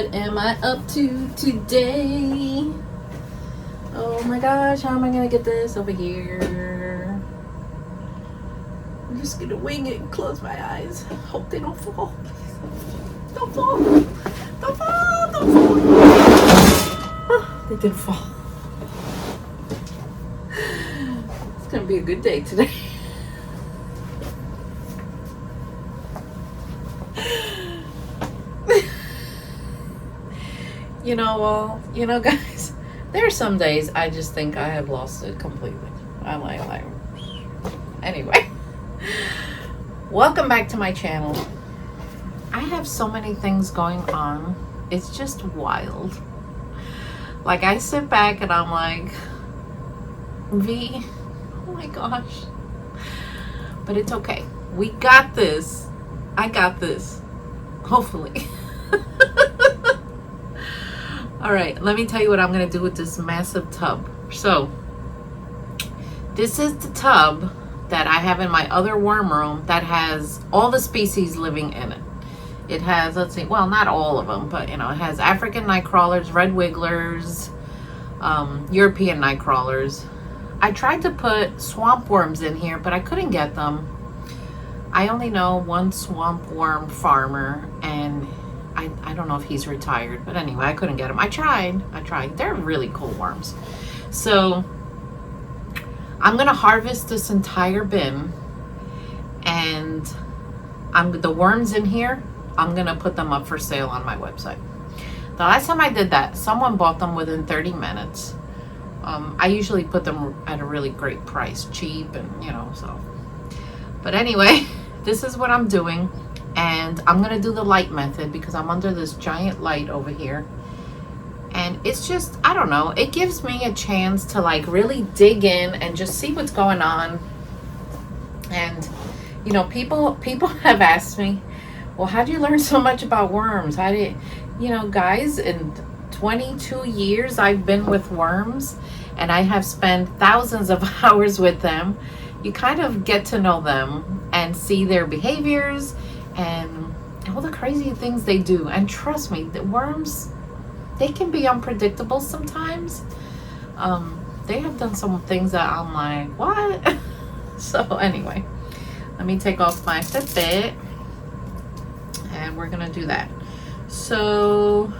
What am I up to today? Oh my gosh, how am I gonna get this over here? I'm just gonna wing it and close my eyes. Hope they don't fall. Don't fall. Don't fall. Don't fall. Oh, they didn't fall. It's gonna be a good day today. Guys, there are some days I just think I have lost it completely. I'm like, anyway. Welcome back to my channel. I have so many things going on. It's just wild. Like, I sit back and I'm like, V, oh my gosh. But it's okay. We got this. I got this. Hopefully. All right, let me tell you what I'm gonna do with this massive tub. So, this is the tub that I have in my other worm room that has all the species living in it. It has, let's see, well, not all of them, but it has African night crawlers, red wigglers, European night crawlers. I tried to put swamp worms in here, but I couldn't get them. I only know one swamp worm farmer, and I don't know if he's retired, but anyway, I couldn't get him. I tried. They're really cool worms. So I'm gonna harvest this entire bin, and the worms in here, I'm gonna put them up for sale on my website. The last time I did that, someone bought them within 30 minutes. I usually put them at a really great price, cheap, and so. But anyway, this is what I'm doing. And I'm gonna do the light method because I'm under this giant light over here, and it's just, I don't know, it gives me a chance to like really dig in and just see what's going on. And people have asked me, well, how do you learn so much about worms? How do you, guys, in 22 years I've been with worms, and I have spent thousands of hours with them. You kind of get to know them and see their behaviors and all the crazy things they do. And trust me, the worms, they can be unpredictable sometimes. They have done some things that I'm like, what? So anyway, let me take off my Fitbit and we're gonna do that. So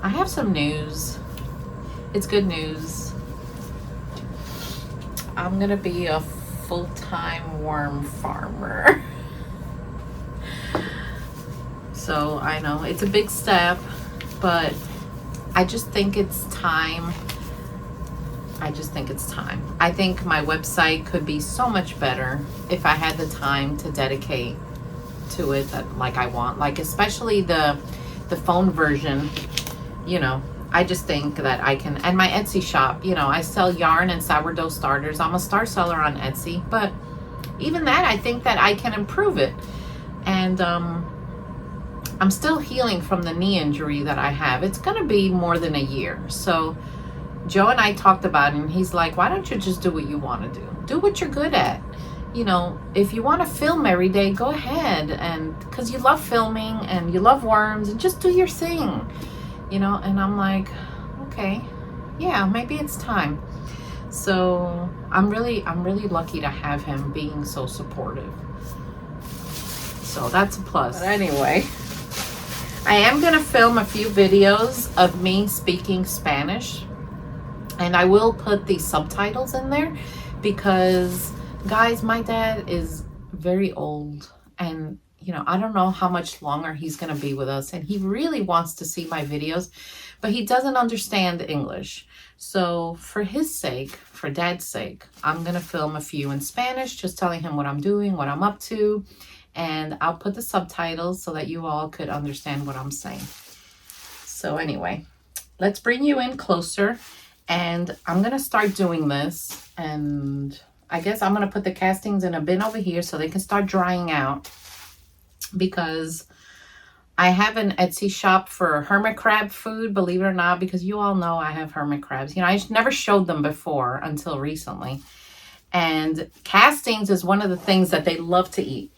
I have some news. It's good news. I'm gonna be a full-time worm farmer. So I know it's a big step, but I just think it's time. I think my website could be so much better if I had the time to dedicate to it like I want. Like, especially the phone version, I just think that I can, and my Etsy shop, I sell yarn and sourdough starters. I'm a star seller on Etsy, but even that, I think that I can improve it. And I'm still healing from the knee injury that I have. It's gonna be more than a year. So Joe and I talked about it, and he's like, why don't you just do what you want to do? Do what you're good at. If you want to film every day, go ahead, and because you love filming and you love worms, and just do your thing. And I'm like, okay, yeah, maybe it's time. So I'm really lucky to have him being so supportive. So that's a plus. But anyway, I am gonna film a few videos of me speaking Spanish, and I will put the subtitles in there because, guys, my dad is very old, and I don't know how much longer he's gonna be with us, and he really wants to see my videos, but he doesn't understand English. So for his sake, for Dad's sake, I'm gonna film a few in Spanish, just telling him what I'm doing, what I'm up to, and I'll put the subtitles so that you all could understand what I'm saying. So anyway, let's bring you in closer, and I'm gonna start doing this, and I guess I'm gonna put the castings in a bin over here so they can start drying out, because I have an Etsy shop for hermit crab food, believe it or not, because you all know I have hermit crabs. I never showed them before until recently. And castings is one of the things that they love to eat.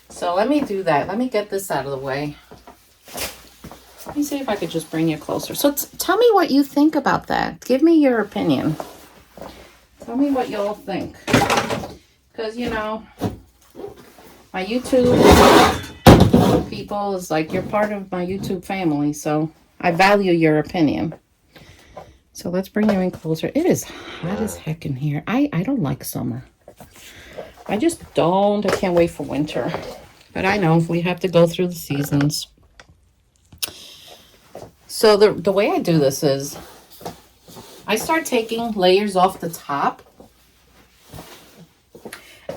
So let me do that. Let me get this out of the way. Let me see if I could just bring you closer. So tell me what you think about that. Give me your opinion. Tell me what y'all think. Because, you know, my YouTube people is like, you're part of my YouTube family. So I value your opinion. So let's bring you in closer. It is hot as heck in here. I don't like summer. I just don't. I can't wait for winter. But I know we have to go through the seasons. So the way I do this is I start taking layers off the top.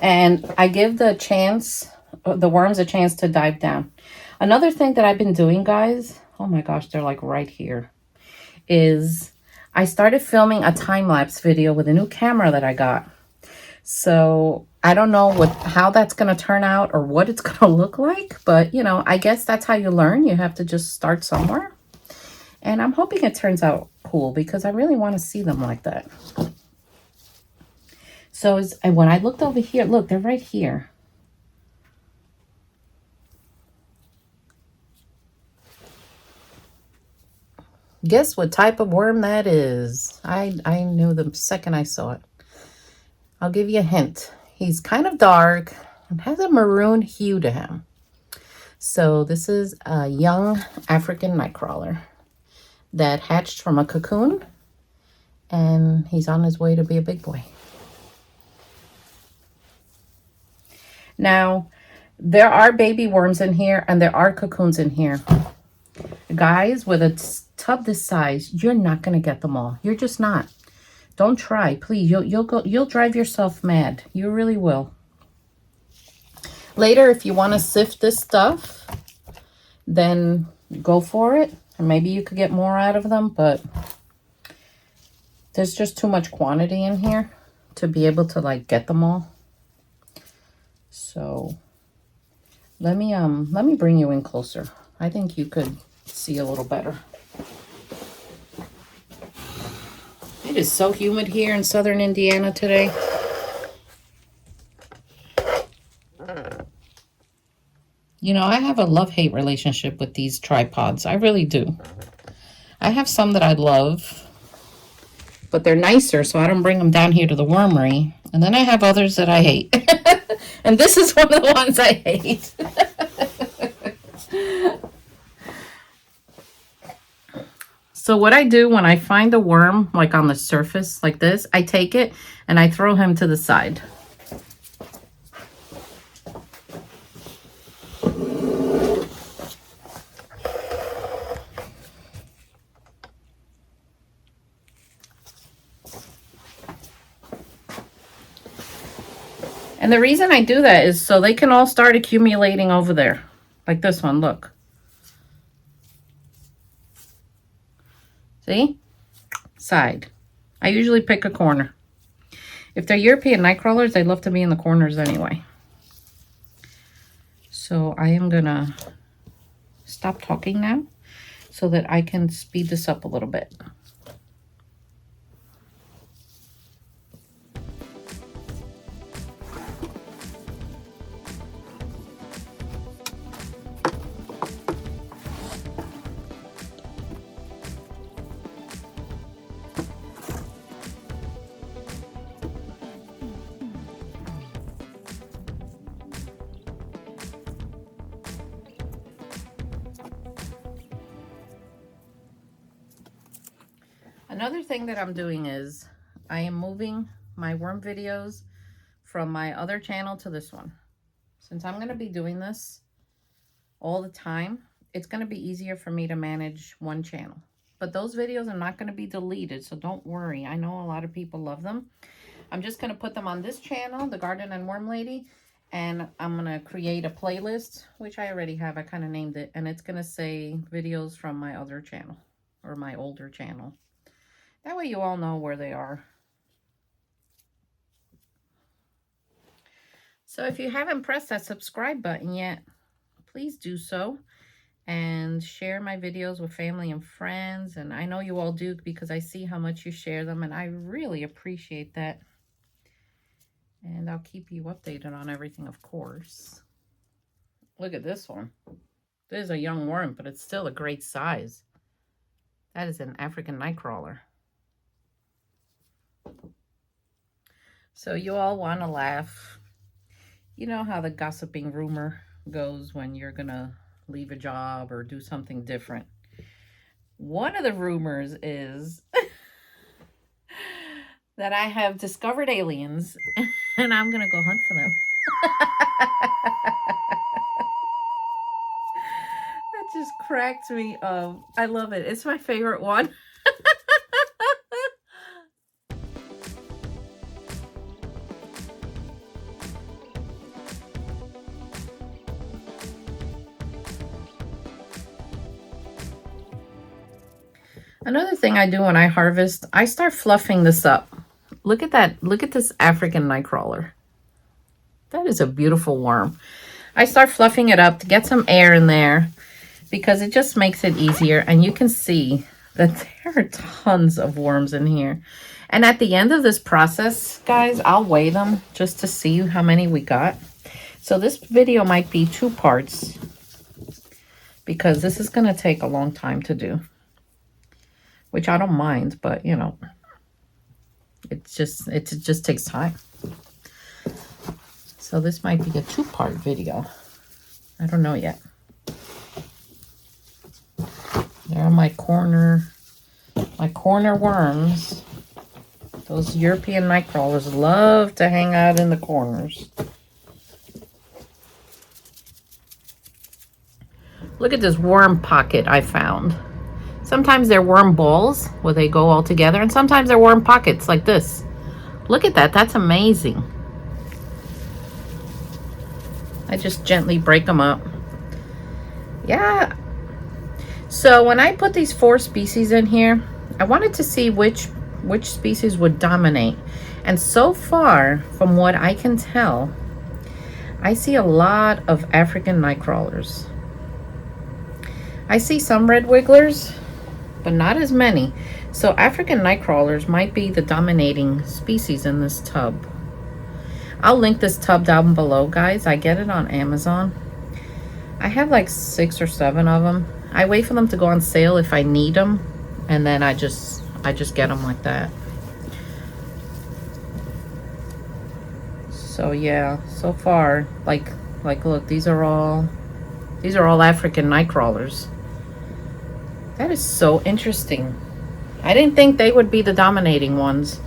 And I give the worms a chance to dive down. Another thing that I've been doing, guys, oh my gosh, they're like right here, is I started filming a time-lapse video with a new camera that I got. So I don't know how that's going to turn out or what it's going to look like. But, you know, I guess that's how you learn. You have to just start somewhere. And I'm hoping it turns out cool because I really want to see them like that. So when I looked over here, look, they're right here. Guess what type of worm that is? I knew the second I saw it. I'll give you a hint. He's kind of dark and has a maroon hue to him. So this is a young African nightcrawler that hatched from a cocoon, and he's on his way to be a big boy. Now, there are baby worms in here and there are cocoons in here. Guys, with a tub this size, you're not going to get them all. You're just not. Don't try, please. You'll drive yourself mad. You really will. Later, if you want to sift this stuff, then go for it. And maybe you could get more out of them, but there's just too much quantity in here to be able to like get them all. So let me bring you in closer. I think you could see a little better. It is so humid here in southern Indiana today. You know, I have a love-hate relationship with these tripods. I really do. I have some that I love, but they're nicer, so I don't bring them down here to the wormery. And then I have others that I hate. And this is one of the ones I hate. So what I do when I find a worm, like on the surface like this, I take it and I throw him to the side. And the reason I do that is so they can all start accumulating over there. Like this one, look. See? Side. I usually pick a corner. If they're European night crawlers, they love to be in the corners anyway. So I am gonna stop talking now so that I can speed this up a little bit. Another thing that I'm doing is I am moving my worm videos from my other channel to this one. Since I'm going to be doing this all the time, it's going to be easier for me to manage one channel. But those videos are not going to be deleted, so don't worry. I know a lot of people love them. I'm just going to put them on this channel, The Garden and Worm Lady, and I'm going to create a playlist, which I already have. I kind of named it, and it's going to say videos from my other channel or my older channel. That way you all know where they are. So if you haven't pressed that subscribe button yet, please do so. And share my videos with family and friends. And I know you all do because I see how much you share them. And I really appreciate that. And I'll keep you updated on everything, of course. Look at this one. This is a young worm, but it's still a great size. That is an African nightcrawler. So you all want to laugh. You know how the gossiping rumor goes when you're going to leave a job or do something different. One of the rumors is that I have discovered aliens and I'm going to go hunt for them. That just cracked me up. I love it. It's my favorite one. Another thing I do when I harvest, I start fluffing this up. Look at that. Look at this African nightcrawler. That is a beautiful worm. I start fluffing it up to get some air in there because it just makes it easier. And you can see that there are tons of worms in here. And at the end of this process, guys, I'll weigh them just to see how many we got. So this video might be 2 parts because this is going to take a long time to do. Which I don't mind, but you know, it just takes time. So this might be a 2-part video. I don't know yet. There are my corner worms. Those European nightcrawlers love to hang out in the corners. Look at this worm pocket I found. Sometimes they're worm balls where they go all together, and sometimes they're worm pockets like this. Look at that. That's amazing. I just gently break them up. Yeah. So when I put these 4 species in here, I wanted to see which species would dominate. And so far, from what I can tell, I see a lot of African nightcrawlers. I see some red wigglers, but not as many. So African nightcrawlers might be the dominating species in this tub. I'll link this tub down below, guys. I get it on Amazon. I have like 6 or 7 of them. I wait for them to go on sale if I need them, and then I just get them like that. So yeah, so far, like look, these are all African nightcrawlers. That is so interesting. I didn't think they would be the dominating ones.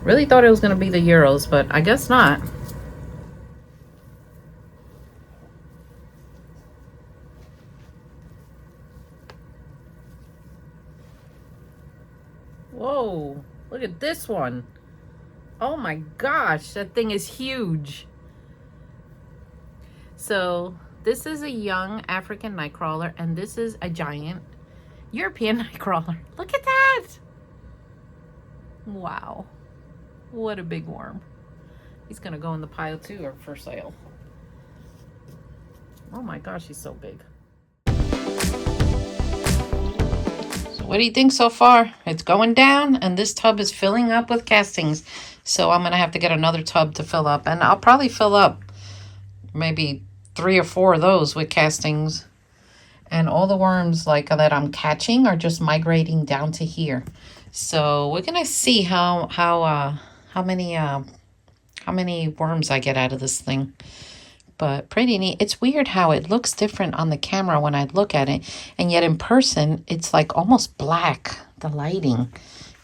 Really thought it was going to be the Euros, but I guess not. Whoa, look at this one. Oh my gosh, that thing is huge. So this is a young African nightcrawler, and this is a giant European nightcrawler. Look at that. Wow. What a big worm. He's going to go in the pile too, or for sale. Oh my gosh, he's so big. So what do you think so far? It's going down, and this tub is filling up with castings. So I'm going to have to get another tub to fill up. And I'll probably fill up maybe 3 or 4 of those with castings. And all the worms like that I'm catching are just migrating down to here. So we're gonna see how many worms I get out of this thing. But pretty neat. It's weird how it looks different on the camera when I look at it, and yet in person it's like almost black. The lighting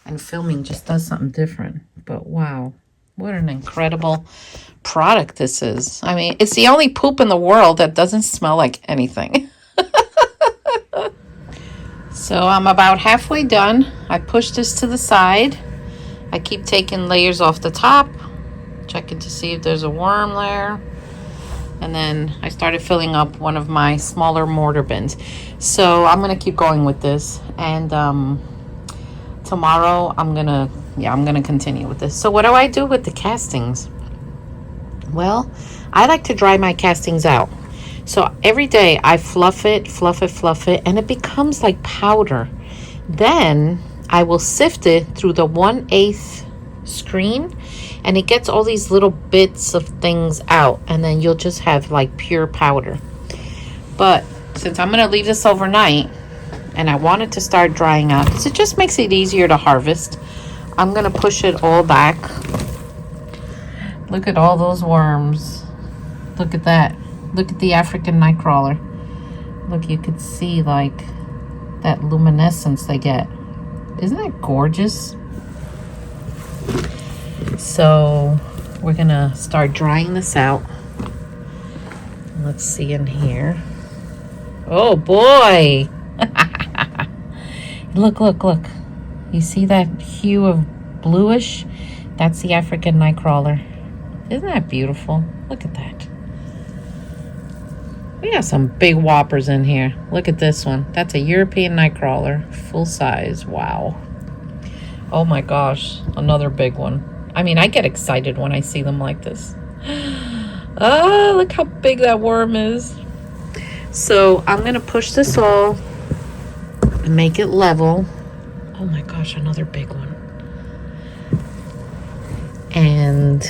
and filming just does something different. But wow, what an incredible product this is. I mean, it's the only poop in the world that doesn't smell like anything. So I'm about halfway done. I push this to the side. I keep taking layers off the top, checking to see if there's a worm there. And then I started filling up one of my smaller mortar bins. So I'm gonna keep going with this. And tomorrow I'm gonna continue with this. So what do I do with the castings? Well, I like to dry my castings out. So every day I fluff it, and it becomes like powder. Then I will sift it through the 1/8 screen, and it gets all these little bits of things out, and then you'll just have like pure powder. But since I'm gonna leave this overnight and I want it to start drying out because it just makes it easier to harvest, I'm gonna push it all back. Look at all those worms. Look at that. Look at the African nightcrawler. Look, you could see like that luminescence they get. Isn't that gorgeous? So we're gonna start drying this out. Let's see in here. Oh boy. Look, look, look. You see that hue of bluish? That's the African nightcrawler. Isn't that beautiful? Look at that. We got some big whoppers in here. Look at this one. That's a European nightcrawler, full size. Wow. Oh my gosh, another big one. I mean, I get excited when I see them like this. Ah, look how big that worm is. So I'm gonna push this all and make it level. Oh my gosh, another big one. And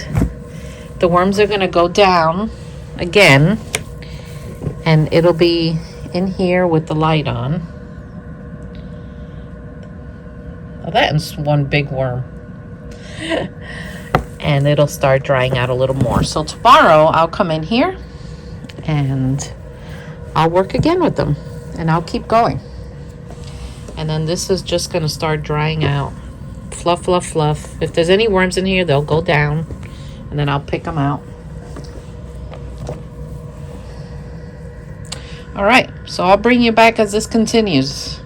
the worms are gonna go down again, and it'll be in here with the light on. Oh, that's one big worm. And it'll start drying out a little more. So tomorrow I'll come in here and I'll work again with them, and I'll keep going. And then this is just gonna start drying out. Fluff, fluff, fluff. If there's any worms in here, they'll go down, and then I'll pick them out. All right, so I'll bring you back as this continues.